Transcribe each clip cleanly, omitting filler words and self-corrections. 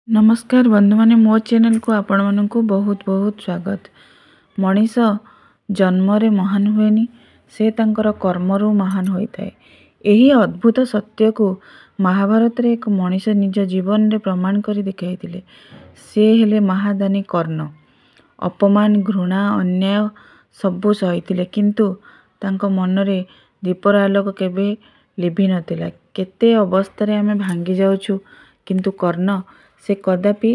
नमस्कार बंधु माने मो चैनल को आपण मानक बहुत बहुत स्वागत। मनीष जन्म रे महान हुएनी, से तांकर कर्मरु महान होइथाए। एही अद्भुत सत्य को महाभारत रे एक मनीष निज जीवन रे प्रमाण करी देखाइथिले। से हेले महादानी कर्ण। अपमान घृणा अन्याय सबु सहिथिले, किंतु तांको मन रे दीपर आलोक केबे लिभि नथिला। केते अवस्था रे आमे भांगी जाउछु, किंतु कर्ण से कदापि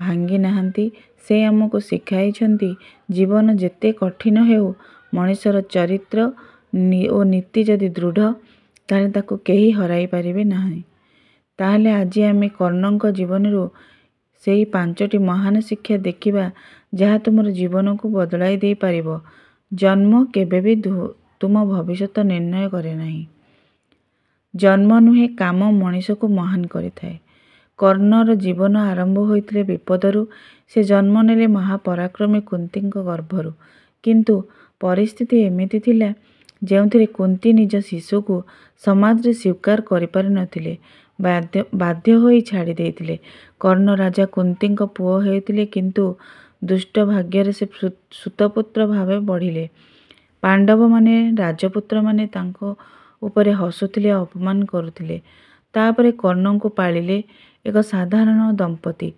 भांगी नाहंती। से आमको शिखाइछंती जीवन जेते कठिन हेउ, मनुष्यर चरित्र ओ नीति जदि दृढ़ ताले ताको केही हराई पारिबे नाही। ताहले आज आमे कर्णଙ୍କ जीवनरू सेही 5टी महान शिक्षा देखिबा, जहा तुमर जीवन को बदलाई दे पारिबो। जन्म केबे भी तुम भविष्य निर्णय करे नाही। जन्म नुहे काम मनीष को महान करिथाए। कर्णर जीवन आरंभ होइथिले विपदरू। से जन्म नेले महापराक्रमी कुंतीଙ୍କ गर्भरू, किंतु परिस्थिति एमिति थिला जेउथिरे कुंती निज शिशु को समाज रे स्वीकार करि पारि नथिले। बाध्य होई छाड़ी देइथिले। कर्ण राजा कुंतीଙ୍କ पुओ हेइथिले, किंतु दुष्ट भाग्य रे से सुतपुत्र भावे बढ़िले। पांडव माने राजपुत्र माने तांको उपरे हसुथिले, अपमान करुथिले। तापरे कर्ण को पालिले एक साधारण दंपति।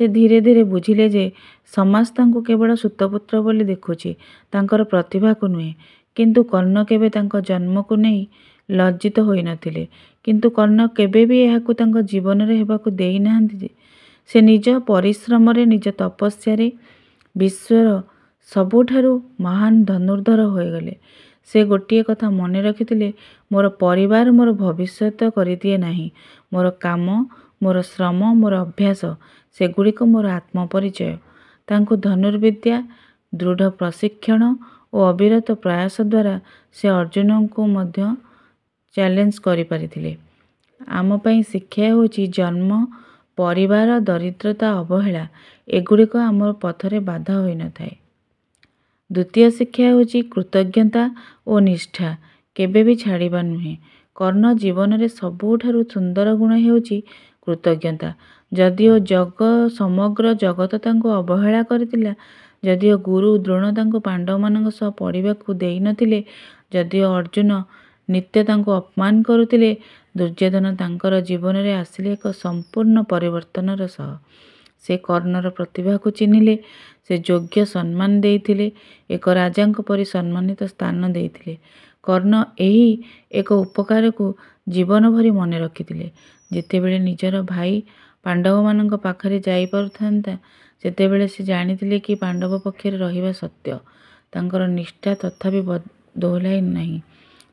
से धीरे धीरे बुझिले जे समाज तांको केवल सुतपुत्र बोली देखुची, तांकर प्रतिभा को नुहे। किंतु कर्ण केबे तांको जन्म को नहीं लज्जित होई नथिले। किंतु कर्ण केबे भी एहाकु तांको जीवन रे हेबाकु देई नाहंती। से निज परिश्रम रे निज तपस्या रे विश्वर सबुठारु महान धनुर्धर होई गले। से गोटिए कथा मने रखिथिले, मोर परिवार मोर भविष्यत करिदिए नाही। मोर काम, मोर श्रम, मोर अभ्यास सेगुड़िक मोर आत्मपरिचय। तांको धनुर्विद्या, दृढ़ प्रशिक्षण और अविरत प्रयास द्वारा से अर्जुन को मध्य चैलेंज करि पारिथिले। आम पई शिक्षा होची जन्म, परिवार, दरिद्रता, अवहेला एगुड़िक आम पथरे बाधा होई न थाए। द्वितीय शिक्षा होची कृतज्ञता और निष्ठा केबे भी छाड़िबा नुहे। कर्ण जीवन रे सबुठारु सुंदर गुण हेउची कृतज्ञता। जदिओ समग्र जगत तांको अवहेला करथिला, जदिओ गुरु द्रोण तांको पांडव मानक सह पढ़िबाकु देई नथिले, जदिओ अर्जुन नित्य तांको अपमान करुथिले, दुर्योधन तांकर जीवन रे आसिले एक संपूर्ण परिवर्तनर सह। से कर्णर प्रतिभा को चिन्हिले। से योग्य सम्मान देइथिले, एक राजांक परि सम्मानित स्थान देइथिले। कर्ण एही एक उपकार को जीवन भरी मने रखिथिले। जेतेबेले निजर भाई पांडव मानक पाखरे जाई पारुथांता, सेतेबेले से जानिथिले कि पांडव पक्षरे रहिबा सत्य। तांकर निष्ठा तथापि दोहलाई नाही।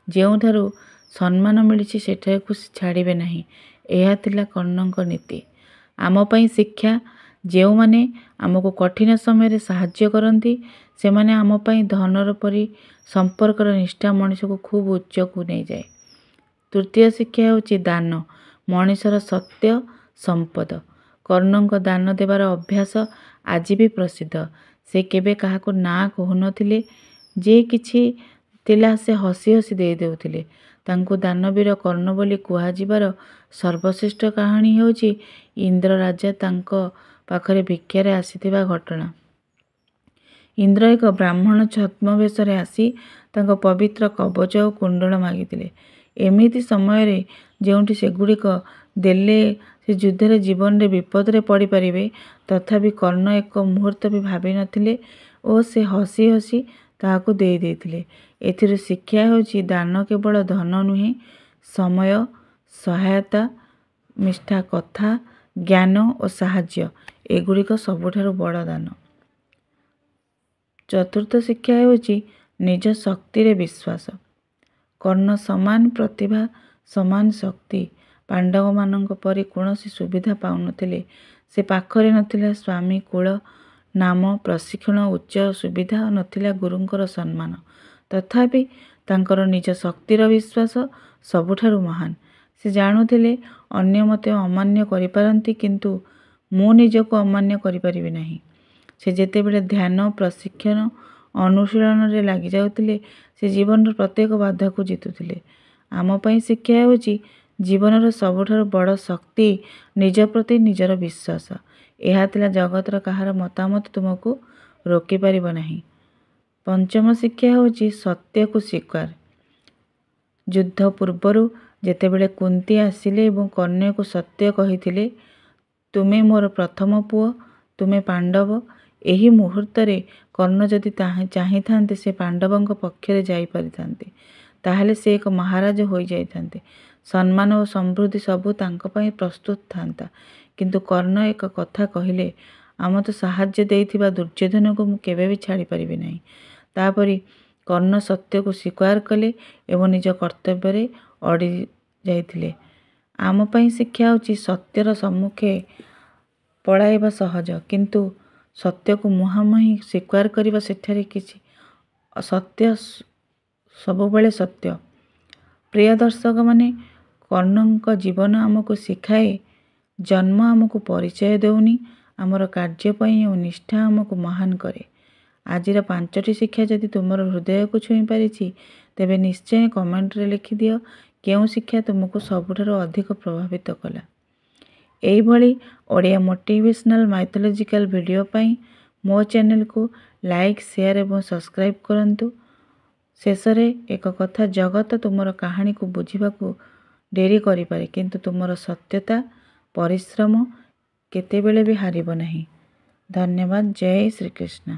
जेउठारु सम्मान मिलिछि सेठाकु छाड़िबे नाही। एहा थिला कर्णଙ୍କ नीति। आम पई शिक्षा, जेउ माने आमको कठिन समय रे साहाय्य करंती, से माने आम पई धनर परि संपर्कर निष्ठा मनुष्य को खूब उच्च को नहीं जाए। तृतीय शिक्षा होची दान, मनुष्यर सत्य संपद। कर्णଙ୍କ दान देवार अभ्यास आज भी प्रसिद्ध। से केबे काहाको ना कहु नथिले। जे किछि तिला से हसी हसी दे देउथिले। तांको दानवीर कर्ण बोली कुहा जिबार सर्वश्रेष्ठ कहानी होची इंद्र राजा तांको पाखरे भिक्षारे आसीथिबा घटना। इंद्र एक ब्राह्मण छद्मवेश रे आसी तांको पवित्र कवच और कुंडल मागिथिले। एमिति समय रे जेउंठी सेगुड़िक देले से युद्ध रे जीवन रे विपद रे पड़ी पारिबे, तथापि कर्ण एक मुहूर्त भी भाबी नथिले और से हसी हसी ताहाको देई देइथिले। एथिर शिक्षा होची दान केवल धन नुहे, समय, सहायता, मिष्ठा कथा, ज्ञान और साहाय्य एगुड़िक सबुठारु बड़ दान। चतुर्थ शिक्षा होची निज शक्ति रे विश्वास। कर्ण समान प्रतिभा, समान शक्ति पांडव मानक परि कोनोसी सुविधा पाउनथिले। से पाखरे नथिला स्वामी, कुल, नाम, प्रशिक्षण, उच्च सुविधा नथिला गुरुंकर सम्मान। तथापि तांकर निज शक्तिर विश्वास सबुठारु महान। से जानुथिले अन्य मते अमान्य करि पारंती, किंतु मु निजको अमान्य करि पारिबे नाही। से जेतेबेले ध्यान, प्रशिक्षण, अनुशीलन रे लागि जाउथिले, से जीवन प्रत्येक बाधा को जीतुथिले। आम पई शिक्षा होची जीवनर सबुठारु बड़ शक्ति निज प्रति निजर विश्वास। यह थिला जगतर कहार मतामत तुमको रोकी पारिबो नाही। पंचम शिक्षा होची सत्य को स्वीकार। युद्ध पूर्वरु जेतेबेले कुंती आसिले एवं कन्या को सत्य कहिथिले, तुमे मोर प्रथम पुओ, तुमे पांडव। एही मुहूर्त रे कर्ण जदि चाहि थांते से पांडवंक पक्षरे जाई परिथांते, ताहले से एक महाराज होई जाई थांते। सम्मान और समृद्धि सबू तांक पई प्रस्तुत थांता। किंतु कर्ण एक कथा कहिले, आम तो साहाय्य देइथिबा दुर्योधन को मु केबे भी छाड़ी परिबे नाही। तापरि कर्ण सत्य को स्वीकार कले एवं निज कर्तव्य रे अड़ी जाइथिले। आम पई शिक्षा होची सत्यर सम्मुखे पळाइबा सहज, किंतु सत्य को मुहांमुही स्वीकार करिबा सेठारे किछि सत्य सबुबेले सत्य। प्रिय दर्शक माने, कर्णंक जीवन आमको शिखाए जन्म आमको परिचय देउनी, आमर कार्य पई और निष्ठा आमको महान करे। आजिर 5टी शिक्षा जदि तुमर हृदय को छुई पारिछि, तेबे निश्चय कमेंट रे लिखि दियो केउ शिक्षा तुमको सबुठारु अधिक प्रभावित कला। एई भली ओडिया मोटिवेशनल माइथोलॉजिकल वीडियो पई मो चैनल को लाइक शेयर एवं सब्सक्राइब करंतु। शेषरे एक कथा, जगत तुमर कहानी को बुझिबा को डेरी करि पारे, किंतु तुमर सत्यता परिश्रम केतेबेले भी हारिबो नाही। धन्यवाद। जय श्री कृष्ण।